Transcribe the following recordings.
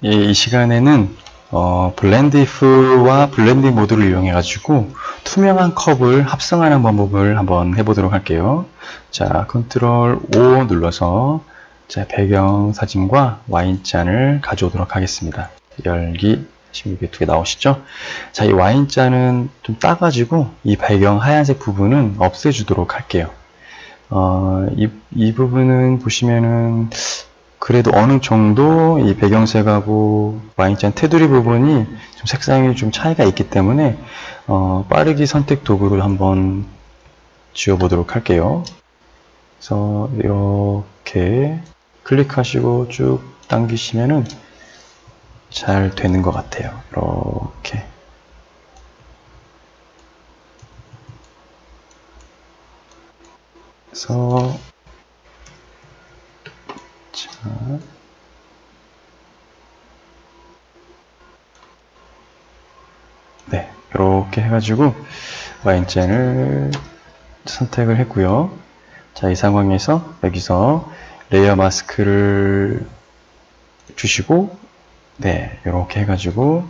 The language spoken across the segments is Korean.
이 시간에는 블렌드 if와 블렌딩 모드를 이용해 가지고 투명한 컵을 합성하는 방법을 한번 해보도록 할게요. 자, 컨트롤 O 눌러서 자, 배경 사진과 와인잔을 가져오도록 하겠습니다. 열기 이게 두 개 나오시죠? 자, 이 와인잔은 좀 따가지고 이 배경 하얀색 부분은 없애주도록 할게요. 이 부분은 보시면은 그래도 어느 정도 이 배경색하고 와인잔 테두리 부분이 좀 색상이 좀 차이가 있기 때문에 빠르기 선택 도구를 한번 지워보도록 할게요. 그래서 이렇게 클릭하시고 쭉 당기시면은 잘 되는 것 같아요. 이렇게. 그래서 자, 네, 이렇게 해가지고 와인잔을 선택을 했고요. 자, 이 상황에서 여기서 레이어 마스크를 주시고, 네, 이렇게 해가지고,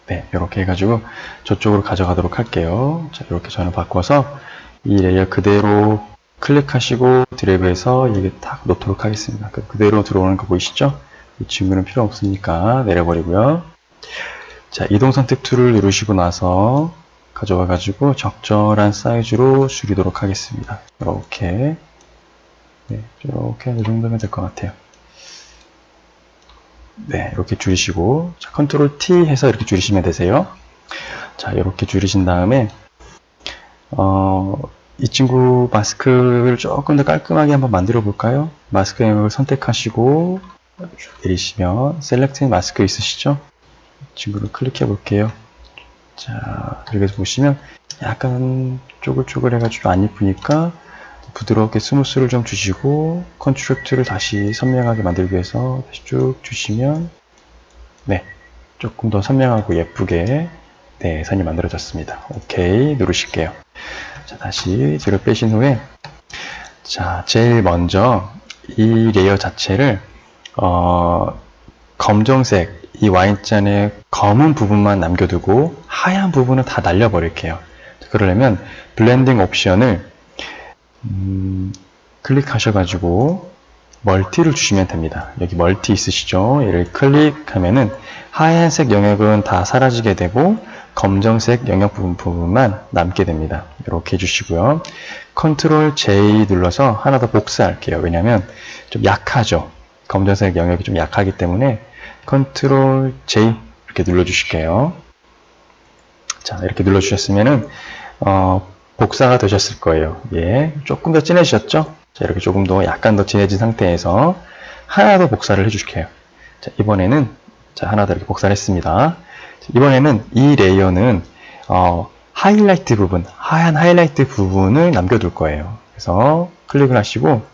네, 이렇게 해가지고 저쪽으로 가져가도록 할게요. 자, 이렇게 저는 바꿔서 이 레이어 그대로 클릭하시고 드래그해서 이게 딱 놓도록 하겠습니다. 그대로 들어오는 거 보이시죠? 이 친구는 필요 없으니까 내려버리고요. 자, 이동 선택 툴을 누르시고 나서 가져와 가지고 적절한 사이즈로 줄이도록 하겠습니다. 이렇게. 네, 이렇게 이 정도면 될 것 같아요. 네, 이렇게 줄이시고, 자, 컨트롤 T 해서 이렇게 줄이시면 되세요. 자, 이렇게 줄이신 다음에, 이 친구 마스크를 조금 더 깔끔하게 한번 만들어 볼까요? 마스크 영역을 선택하시고, 내리시면, 셀렉트 마스크 있으시죠? 이 친구를 클릭해 볼게요. 자, 여기서 보시면, 약간 쪼글쪼글 해가지고 안 이쁘니까, 부드럽게 스무스를 좀 주시고 컨트랙트를 다시 선명하게 만들기 위해서 다시 쭉 주시면 네, 조금 더 선명하고 예쁘게 네, 선이 만들어졌습니다. 오케이 누르실게요. 자, 다시 뒤로 빼신 후에 자, 제일 먼저 이 레이어 자체를 검정색 이 와인잔의 검은 부분만 남겨두고 하얀 부분은 다 날려버릴게요. 그러려면 블렌딩 옵션을 클릭하셔가지고 멀티를 주시면 됩니다. 여기 멀티 있으시죠? 얘를 클릭하면은 하얀색 영역은 다 사라지게 되고 검정색 영역 부분만 남게 됩니다. 이렇게 해주시고요. 컨트롤 J 눌러서 하나 더 복사할게요. 왜냐하면 좀 약하죠. 검정색 영역이 좀 약하기 때문에 컨트롤 J 이렇게 눌러주실게요. 자, 이렇게 눌러주셨으면은 복사가 되셨을 거예요. 예, 조금 더 진해지셨죠? 자, 이렇게 조금 더 약간 더 진해진 상태에서 하나 더 복사를 해주실게요. 자, 이번에는 자, 하나 더 이렇게 복사를 했습니다. 자, 이번에는 이 레이어는 하이라이트 부분, 하얀 하이라이트 부분을 남겨둘 거예요. 그래서 클릭을 하시고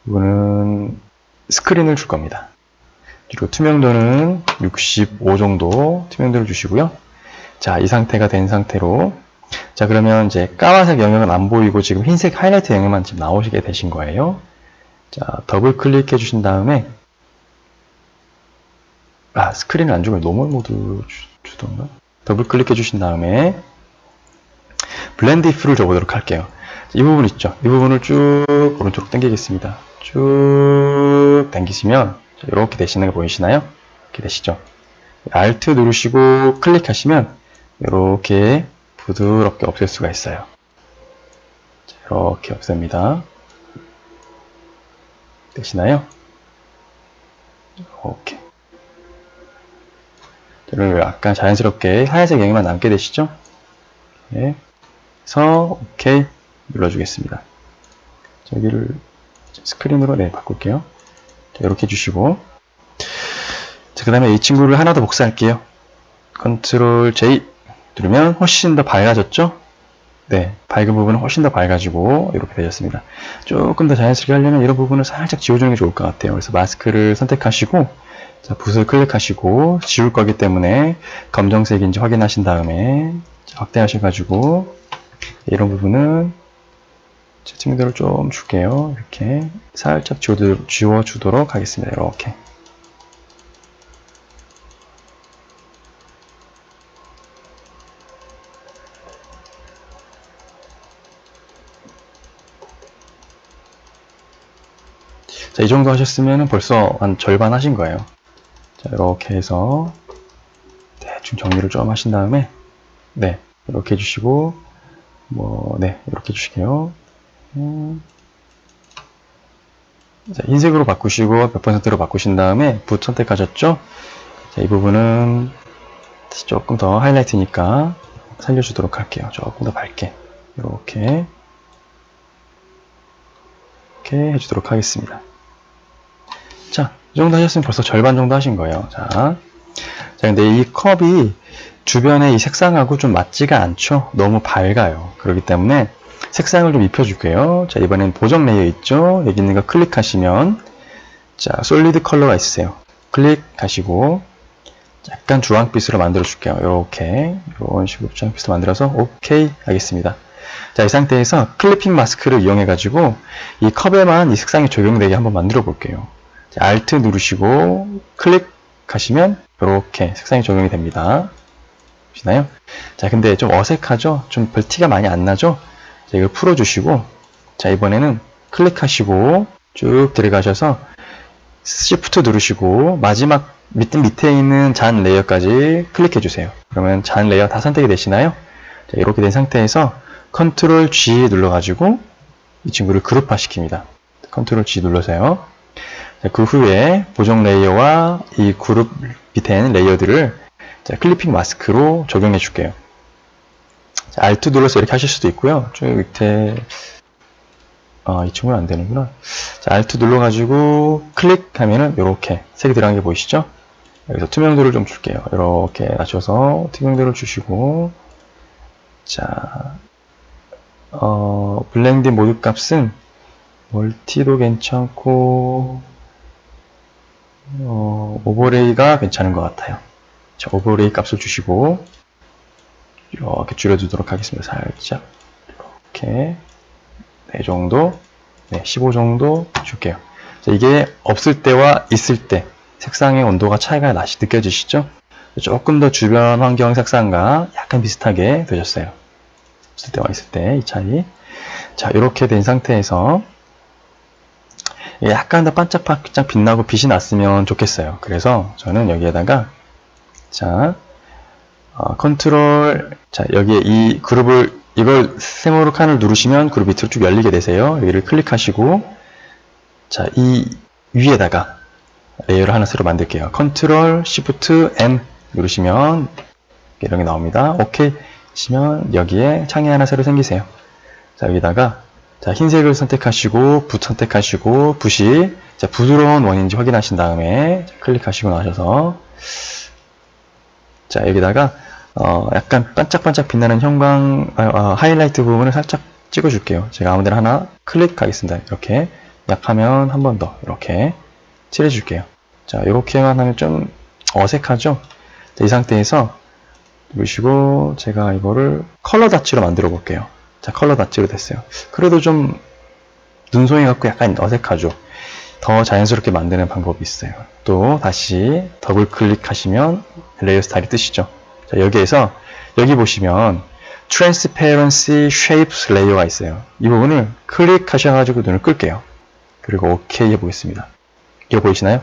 이거는 스크린을 줄 겁니다. 그리고 투명도는 65 정도 투명도를 주시고요. 자, 이 상태가 된 상태로 자, 그러면 이제 까만색 영역은 안 보이고 지금 흰색 하이라이트 영역만 지금 나오시게 되신 거예요. 자, 더블 클릭해 주신 다음에 스크린을 안 주고 노멀 모드 주던가? 더블 클릭해 주신 다음에 블렌드 if를 줘보도록 할게요. 이 부분 있죠? 이 부분을 쭉 오른쪽으로 당기겠습니다. 쭉 당기시면 이렇게 되시는 거 보이시나요? 이렇게 되시죠? Alt 누르시고 클릭하시면 이렇게 부드럽게 없앨 수가 있어요. 자, 이렇게 없앱니다. 되시나요? 이렇게. 약간 자연스럽게 하얀색 영역만 남게 되시죠? 네. 그래서 OK 눌러주겠습니다. 여기를 스크린으로 바꿀게요. 자, 이렇게 해주시고 자, 그 다음에 이 친구를 하나 더 복사할게요. 컨트롤 J 누르면 훨씬 더 밝아졌죠? 네, 밝은 부분은 훨씬 더 밝아지고 이렇게 되셨습니다. 조금 더 자연스럽게 하려면 이런 부분을 살짝 지워주는 게 좋을 것 같아요. 그래서 마스크를 선택하시고 자, 붓을 클릭하시고 지울 거기 때문에 검정색인지 확인하신 다음에 확대하셔가지고 이런 부분은 투명도를 좀 줄게요. 이렇게 살짝 지워주도록 하겠습니다. 이렇게. 자, 이 정도 하셨으면 벌써 한 절반 하신 거예요. 자, 이렇게 해서 대충 정리를 좀 하신 다음에, 네, 이렇게 해주시고, 네, 이렇게 해주실게요. 자, 흰색으로 바꾸시고, 100%로 바꾸신 다음에, 붓 선택하셨죠? 자, 이 부분은 조금 더 하이라이트니까 살려주도록 할게요. 조금 더 밝게. 이렇게 해주도록 하겠습니다. 자, 이 정도 하셨으면 벌써 절반 정도 하신 거예요. 자, 근데 이 컵이 주변에 이 색상하고 좀 맞지가 않죠? 너무 밝아요. 그렇기 때문에 색상을 좀 입혀줄게요. 자, 이번엔 보정 레이어 있죠? 여기 있는 거 클릭하시면, 자, 솔리드 컬러가 있으세요. 클릭하시고, 약간 주황빛으로 만들어줄게요. 이런 식으로 주황빛으로 만들어서, 오케이 하겠습니다. 자, 이 상태에서 클리핑 마스크를 이용해가지고, 이 컵에만 이 색상이 적용되게 한번 만들어 볼게요. 자, Alt 누르시고, 클릭하시면, 이렇게 색상이 적용이 됩니다. 보시나요? 자, 근데 좀 어색하죠? 좀 별 티가 많이 안 나죠? 자, 이걸 풀어주시고, 자, 이번에는 클릭하시고, 쭉 들어가셔서, Shift 누르시고, 마지막 밑에 있는 잔 레이어까지 클릭해주세요. 그러면 잔 레이어 다 선택이 되시나요? 자, 이렇게 된 상태에서, Ctrl G 눌러가지고, 이 친구를 그룹화 시킵니다. Ctrl G 눌러서요. 자, 그 후에, 보정 레이어와 이 그룹 밑에 있는 레이어들을 자, 클리핑 마스크로 적용해 줄게요. 자, Alt 눌러서 이렇게 하실 수도 있고요. 쭉 밑에, 이 친구는 안 되는구나. 자, Alt 눌러가지고 클릭하면은 이렇게 색이 들어간 게 보이시죠? 여기서 투명도를 좀 줄게요. 이렇게 낮춰서 투명도를 주시고, 자, 블렌드 모드 값은 멀티도 괜찮고, 오버레이가 괜찮은 것 같아요. 자, 오버레이 값을 주시고 이렇게 줄여두도록 하겠습니다. 살짝 이렇게 4 정도, 네, 15 정도 줄게요. 자, 이게 없을 때와 있을 때 색상의 온도가 차이가 느껴지시죠? 조금 더 주변 환경 색상과 약간 비슷하게 되셨어요. 없을 때와 있을 때 이 차이. 자, 이렇게 된 상태에서 약간 더 반짝반짝 빛나고 빛이 났으면 좋겠어요. 그래서 저는 여기에다가 자, 컨트롤, 자, 여기에 이 그룹을, 이걸 세모로 칸을 누르시면 그룹 밑으로 쭉 열리게 되세요. 여기를 클릭하시고, 자, 이 위에다가 레이어를 하나 새로 만들게요. 컨트롤, Shift, N 누르시면 이런 게 나옵니다. 오케이 하시면 여기에 창이 하나 새로 생기세요. 자, 여기다가, 자, 흰색을 선택하시고, 붓 선택하시고, 붓이, 자, 부드러운 원인지 확인하신 다음에, 자, 클릭하시고 나셔서, 자, 여기다가 약간 반짝반짝 빛나는 형광 하이라이트 부분을 살짝 찍어줄게요. 제가 아무데나 하나 클릭하겠습니다. 이렇게 약하면 한 번 더 이렇게 칠해줄게요. 자, 이렇게만 하면 좀 어색하죠? 자, 이 상태에서 누르시고 제가 이거를 컬러 다치로 만들어 볼게요. 자, 컬러 다치로 됐어요. 그래도 좀 눈송이 같고 약간 어색하죠? 더 자연스럽게 만드는 방법이 있어요. 또 다시 더블 클릭하시면 레이어 스타일이 뜨시죠. 자, 여기에서 여기 보시면 Transparency Shapes 레이어가 있어요. 이 부분을 클릭하셔가지고 눈을 끌게요. 그리고 OK 해보겠습니다. 이거 보이시나요?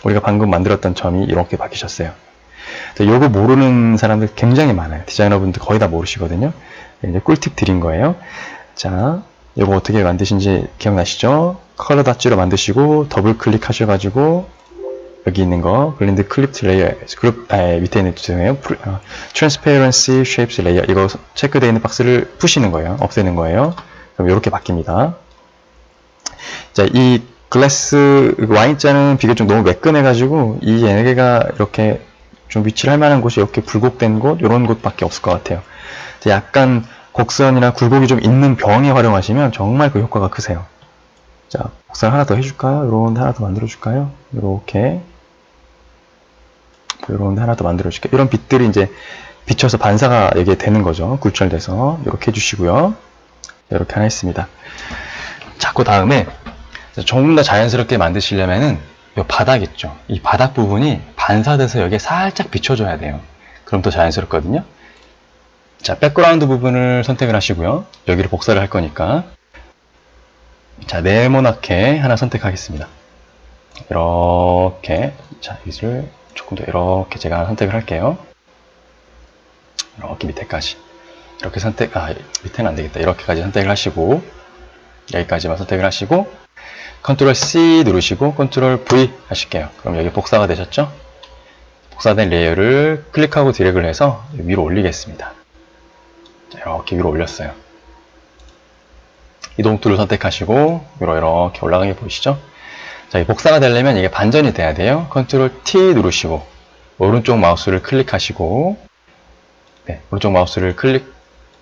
우리가 방금 만들었던 점이 이렇게 바뀌셨어요. 이거 모르는 사람들 굉장히 많아요. 디자이너분들 거의 다 모르시거든요. 이제 꿀팁 드린 거예요. 자, 이거 어떻게 만드신지 기억나시죠? 컬러 다치로 만드시고 더블 클릭하셔가지고 여기 있는 거 블렌드 클립트 레이어 그룹 밑에 있는 죄송해요. Transparency Shapes 레이어 이거 체크되어 있는 박스를 푸시는 거예요. 없애는 거예요. 그럼 이렇게 바뀝니다. 자, 이 글래스 와인잔은 비교적 너무 매끈해가지고 이 얘네가 이렇게 좀 위치를 할 만한 곳이 이렇게 굴곡된 곳 이런 곳밖에 없을 것 같아요. 자, 약간 곡선이나 굴곡이 좀 있는 병에 활용하시면 정말 그 효과가 크세요. 자, 곡선 하나 더 해줄까요? 요런데 하나 더 만들어줄까요? 요렇게. 요런데 하나 더 만들어줄게요. 이런 빛들이 이제 비춰서 반사가 이게 되는 거죠. 굴절돼서. 요렇게 해주시고요. 이렇게 하나 있습니다. 자, 그 다음에 조금 더 자연스럽게 만드시려면은 이 바닥 있죠. 이 바닥 부분이 반사돼서 여기에 살짝 비춰줘야 돼요. 그럼 더 자연스럽거든요. 자, 백그라운드 부분을 선택을 하시고요. 여기를 복사를 할 거니까. 자, 네모나게 하나 선택하겠습니다. 이렇게. 자, 여기를 조금 더 이렇게 제가 하나 선택을 할게요. 이렇게 밑에까지. 이렇게 밑에는 안 되겠다. 이렇게까지 선택을 하시고, 여기까지만 선택을 하시고, 컨트롤 C 누르시고, 컨트롤 V 하실게요. 그럼 여기 복사가 되셨죠? 복사된 레이어를 클릭하고 드래그를 해서 위로 올리겠습니다. 자, 이렇게 위로 올렸어요. 이동 툴을 선택하시고, 위로 이렇게 올라가는 게 보이시죠? 자, 이 복사가 되려면 이게 반전이 돼야 돼요. 컨트롤 T 누르시고, 오른쪽 마우스를 클릭하시고, 네, 오른쪽 마우스를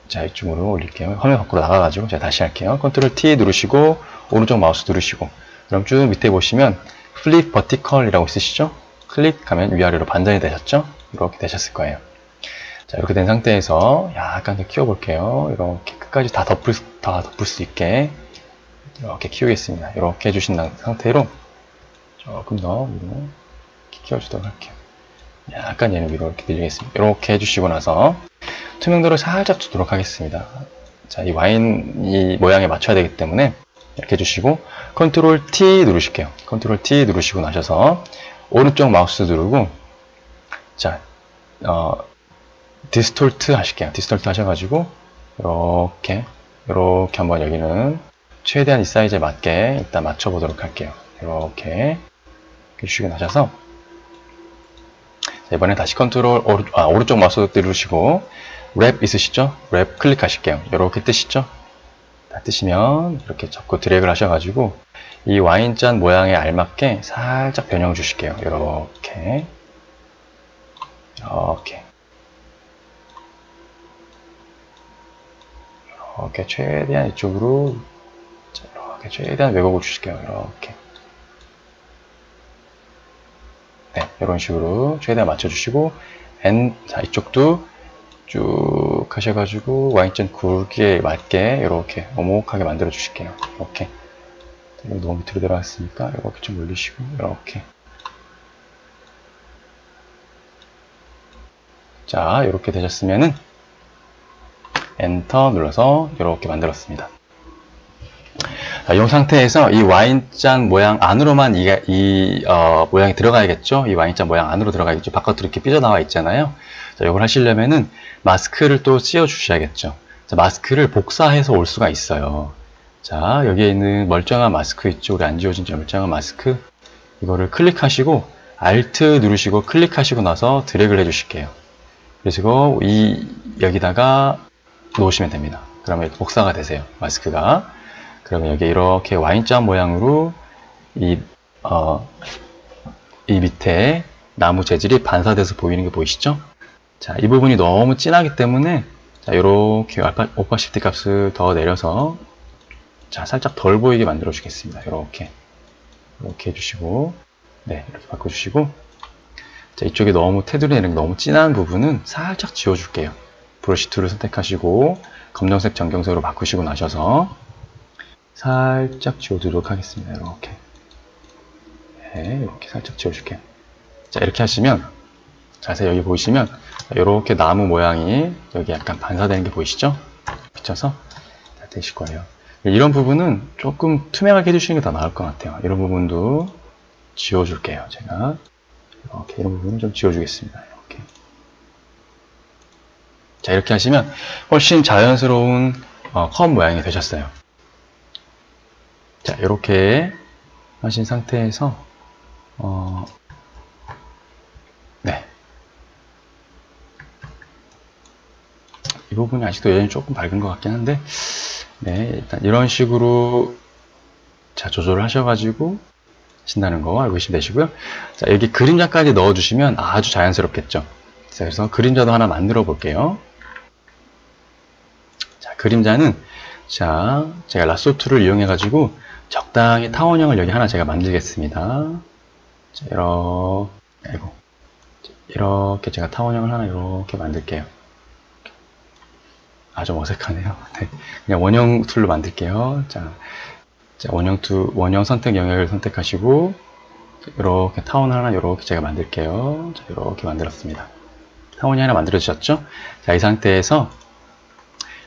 자, 이쪽으로 올릴게요. 화면 밖으로 나가가지고 제가 다시 할게요. 컨트롤 T 누르시고 오른쪽 마우스 누르시고 그럼 쭉 밑에 보시면 플립 버티컬이라고 있으시죠? 클릭하면 위아래로 반전이 되셨죠? 이렇게 되셨을 거예요. 자, 이렇게 된 상태에서 약간 더 키워볼게요. 이렇게 끝까지 다 덮을 수 있게 이렇게 키우겠습니다. 이렇게 해주신 상태로 조금 더 위로 키워주도록 할게요. 약간 얘는 위로 이렇게 늘리겠습니다. 이렇게 해주시고 나서 투명도를 살짝 주도록 하겠습니다. 자, 이 와인이 모양에 맞춰야 되기 때문에 이렇게 해주시고 컨트롤 T 누르실게요. 컨트롤 T 누르시고 나셔서 오른쪽 마우스 누르고 자, 디스톨트 하실게요. 디스톨트 하셔가지고 이렇게 한번 여기는 최대한 이 사이즈에 맞게 일단 맞춰보도록 할게요. 이렇게 해주시고 나셔서 자, 이번에 다시 오른쪽 마우스 누르시고 랩 있으시죠? 랩 클릭하실게요. 이렇게 뜨시죠? 다 뜨시면 이렇게 잡고 드래그를 하셔가지고 이 와인잔 모양에 알맞게 살짝 변형 주실게요. 이렇게 최대한 이쪽으로 자, 이렇게 최대한 왜곡을 주실게요. 이렇게 네, 이런 식으로 최대한 맞춰주시고 자, 이쪽도 쭉 하셔가지고 와인잔 굵기에 맞게 이렇게 오목하게 만들어 주실게요. 이렇게 너무 밑으로 들어갔으니까 이렇게 좀 올리시고 이렇게 자, 이렇게 되셨으면은 엔터 눌러서 이렇게 만들었습니다. 자, 이 상태에서 이 와인잔 모양 안으로만 모양이 들어가야겠죠? 이 와인잔 모양 안으로 들어가야겠죠? 바깥으로 이렇게 삐져나와 있잖아요. 자, 이걸 하시려면은 마스크를 또 씌워 주셔야겠죠. 자, 마스크를 복사해서 올 수가 있어요. 자, 여기에 있는 멀쩡한 마스크 있죠? 우리 안 지워진 멀쩡한 마스크. 이거를 클릭하시고, Alt 누르시고 클릭하시고 나서 드래그를 해주실게요. 그리고 여기다가 놓으시면 됩니다. 그러면 복사가 되세요. 마스크가. 그러면 여기 이렇게 와인잔 모양으로 이 밑에 나무 재질이 반사돼서 보이는 게 보이시죠? 자, 이 부분이 너무 진하기 때문에 자, 이렇게 오파시티 값을 더 내려서 자, 살짝 덜 보이게 만들어 주겠습니다. 이렇게 해주시고 네, 이렇게 바꿔주시고 자, 이쪽에 너무 테두리에 너무 진한 부분은 살짝 지워줄게요. 브러쉬 툴을 선택하시고 검정색 전경색으로 바꾸시고 나셔서 살짝 지워주도록 하겠습니다. 이렇게 네, 이렇게 살짝 지워줄게요. 자, 이렇게 하시면 자세히 여기 보이시면 이렇게 나무 모양이 여기 약간 반사되는 게 보이시죠? 비춰서 다 되실 거예요. 이런 부분은 조금 투명하게 해주시는 게 더 나을 것 같아요. 이런 부분도 지워줄게요. 제가 이렇게 이런 부분은 좀 지워주겠습니다. 이렇게 자, 이렇게 하시면 훨씬 자연스러운 컵 모양이 되셨어요. 자, 이렇게 하신 상태에서 네, 이 부분이 아직도 여전히 조금 밝은 것 같긴 한데 네, 일단 이런 식으로 자, 조절을 하셔가지고 하신다는 거 알고 계시면 되시고요. 자, 여기 그림자까지 넣어주시면 아주 자연스럽겠죠. 자, 그래서 그림자도 하나 만들어 볼게요. 자, 그림자는 자, 제가 라sso 툴을 이용해 가지고 적당히 타원형을 여기 하나 제가 만들겠습니다. 자, 이렇게 제가 타원형을 하나 이렇게 만들게요. 좀 어색하네요. 네. 그냥 원형 툴로 만들게요. 자, 원형 선택 영역을 선택하시고, 이렇게 타원 하나 이렇게 제가 만들게요. 자, 이렇게 만들었습니다. 타원이 하나 만들어지셨죠? 자, 이 상태에서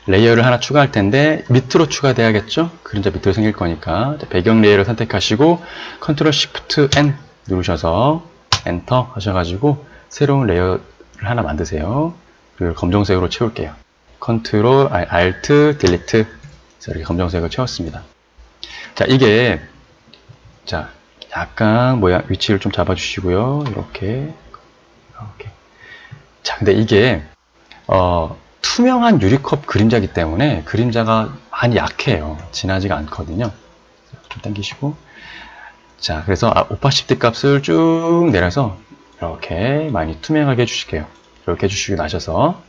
레이어를 하나 추가할 텐데 밑으로 추가돼야겠죠? 그림자 밑으로 생길 거니까 자, 배경 레이어를 선택하시고 컨트롤 시프트 N 누르셔서 엔터 하셔가지고 새로운 레이어를 하나 만드세요. 그리고 검정색으로 채울게요. 컨트롤 알트 딜리트 이렇게 검정색으로 채웠습니다. 자, 이게 자 약간 모양 위치를 좀 잡아주시고요. 이렇게. 자, 근데 이게 투명한 유리컵 그림자이기 때문에 그림자가 많이 약해요. 진하지가 않거든요. 좀 당기시고. 자, 그래서 오파시티 값을 쭉 내려서 이렇게 많이 투명하게 해주실게요. 이렇게 해주시고 나셔서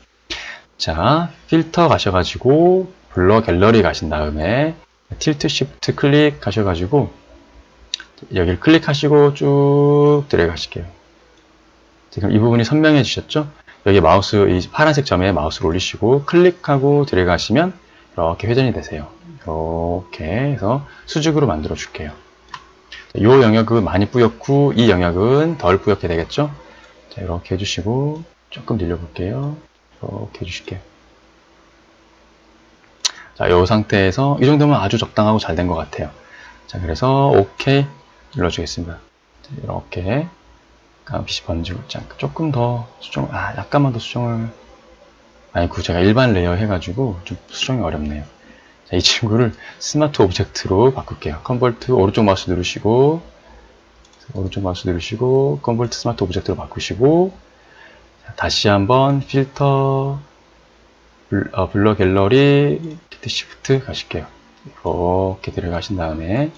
자, 필터 가셔가지고 블러 갤러리 가신 다음에 틸트 시프트 클릭 하셔가지고 여기를 클릭하시고 쭉 들어가실게요. 지금 이 부분이 선명해지셨죠? 여기 마우스, 이 파란색 점에 마우스를 올리시고 클릭하고 들어가시면 이렇게 회전이 되세요. 이렇게 해서 수직으로 만들어 줄게요. 이 영역은 많이 뿌옇고 이 영역은 덜 뿌옇게 되겠죠? 자, 이렇게 해주시고 조금 늘려볼게요. 이렇게 해주실게요. 자, 이 상태에서 이 정도면 아주 적당하고 잘 된 것 같아요. 자, 그래서 OK 눌러주겠습니다. 자, 이렇게 빛이 번지고 조금 더 수정, 약간만 더 수정을 제가 일반 레이어 해가지고 좀 수정이 어렵네요. 자, 이 친구를 스마트 오브젝트로 바꿀게요. 컨버트 오른쪽 마우스 누르시고 컨버트 스마트 오브젝트로 바꾸시고 자, 다시 한번 필터 블러 갤러리 시프트 가실게요. 이렇게 들어가신 다음에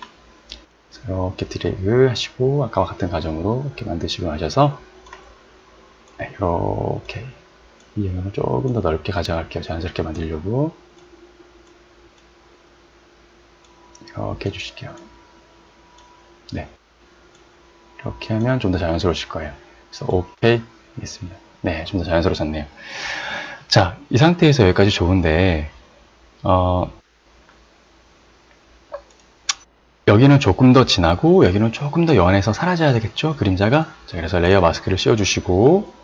이렇게 드래그 하시고 아까와 같은 과정으로 이렇게 만드시고 하셔서 네, 이렇게 이 영역을 조금 더 넓게 가져갈게요. 자연스럽게 만들려고 이렇게 해주실게요. 네, 이렇게 하면 좀 더 자연스러우실 거예요. 그래서 OK 하겠습니다. 네, 좀 더 자연스러워졌네요. 자, 이 상태에서 여기까지 좋은데 여기는 조금 더 진하고 여기는 조금 더 연해서 사라져야 되겠죠? 그림자가. 자, 그래서 레이어 마스크를 씌워주시고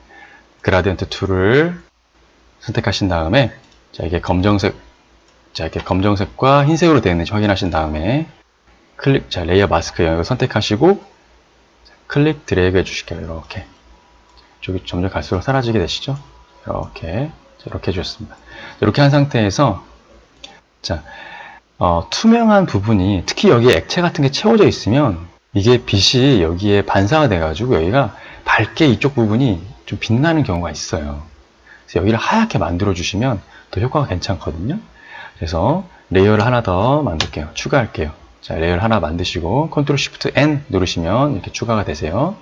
그라디언트 툴을 선택하신 다음에 자, 이게 검정색과 흰색으로 되어 있는지 확인하신 다음에 자, 레이어 마스크 영역을 선택하시고 클릭 드래그 해주실게요. 이렇게 쪽이 점점 갈수록 사라지게 되시죠? 이렇게 해주셨습니다. 이렇게 한 상태에서 자, 투명한 부분이 특히 여기에 액체 같은 게 채워져 있으면 이게 빛이 여기에 반사가 돼가지고 여기가 밝게 이쪽 부분이 좀 빛나는 경우가 있어요. 그래서 여기를 하얗게 만들어 주시면 더 효과가 괜찮거든요. 그래서 레이어를 하나 더 만들게요. 추가할게요. 자, 레이어를 하나 만드시고 컨트롤 시프트 N 누르시면 이렇게 추가가 되세요.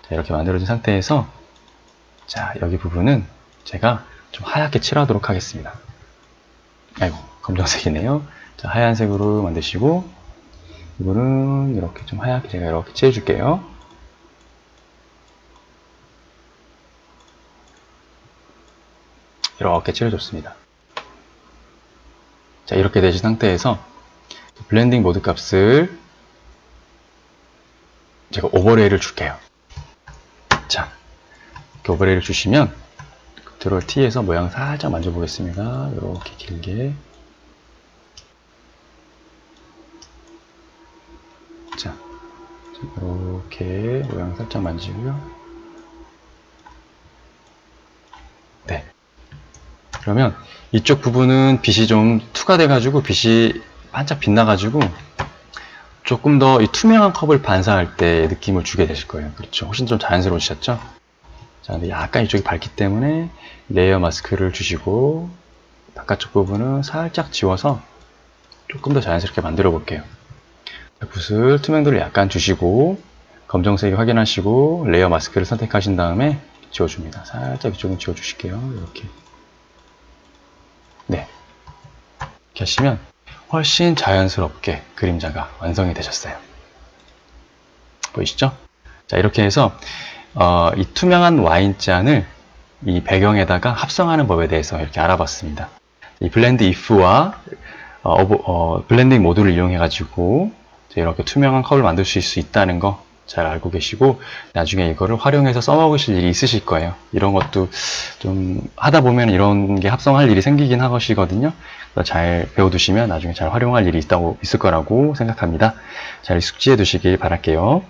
자, 이렇게 만들어진 상태에서 자, 여기 부분은 제가 좀 하얗게 칠하도록 하겠습니다. 아이고, 검정색이네요. 자, 하얀색으로 만드시고 이거는 이렇게 좀 하얗게 제가 이렇게 칠해줄게요. 이렇게 칠해줬습니다. 자, 이렇게 되신 상태에서 블렌딩 모드 값을 제가 오버레이를 줄게요. 자, 이렇게 오버레이를 주시면 컨트롤 T에서 모양 살짝 만져보겠습니다. 이렇게 길게. 자, 이렇게 모양 살짝 만지고요. 네. 그러면 이쪽 부분은 빛이 좀 투과돼가지고 빛이 반짝 빛나가지고 조금 더 이 투명한 컵을 반사할 때 느낌을 주게 되실 거예요. 그렇죠. 훨씬 좀 자연스러우셨죠? 자, 근데 약간 이쪽이 밝기 때문에 레이어 마스크를 주시고 바깥쪽 부분은 살짝 지워서 조금 더 자연스럽게 만들어 볼게요. 붓을 투명도를 약간 주시고 검정색 확인하시고 레이어 마스크를 선택하신 다음에 지워줍니다. 살짝 이쪽은 지워주실게요. 이렇게. 네. 이렇게 하시면 훨씬 자연스럽게 그림자가 완성이 되셨어요. 보이시죠? 자, 이렇게 해서 이 투명한 와인잔을 이 배경에다가 합성하는 법에 대해서 이렇게 알아봤습니다. 이 블렌드 if와 블렌딩 모듈을 이용해 가지고 이렇게 투명한 컵을 만드실 수 있다는 거 잘 알고 계시고, 나중에 이거를 활용해서 써먹으실 일이 있으실 거예요. 이런 것도 좀 하다 보면 이런 게 합성할 일이 생기긴 하시거든요. 잘 배워두시면 나중에 잘 활용할 일이 있을 거라고 생각합니다. 잘 숙지해 두시길 바랄게요.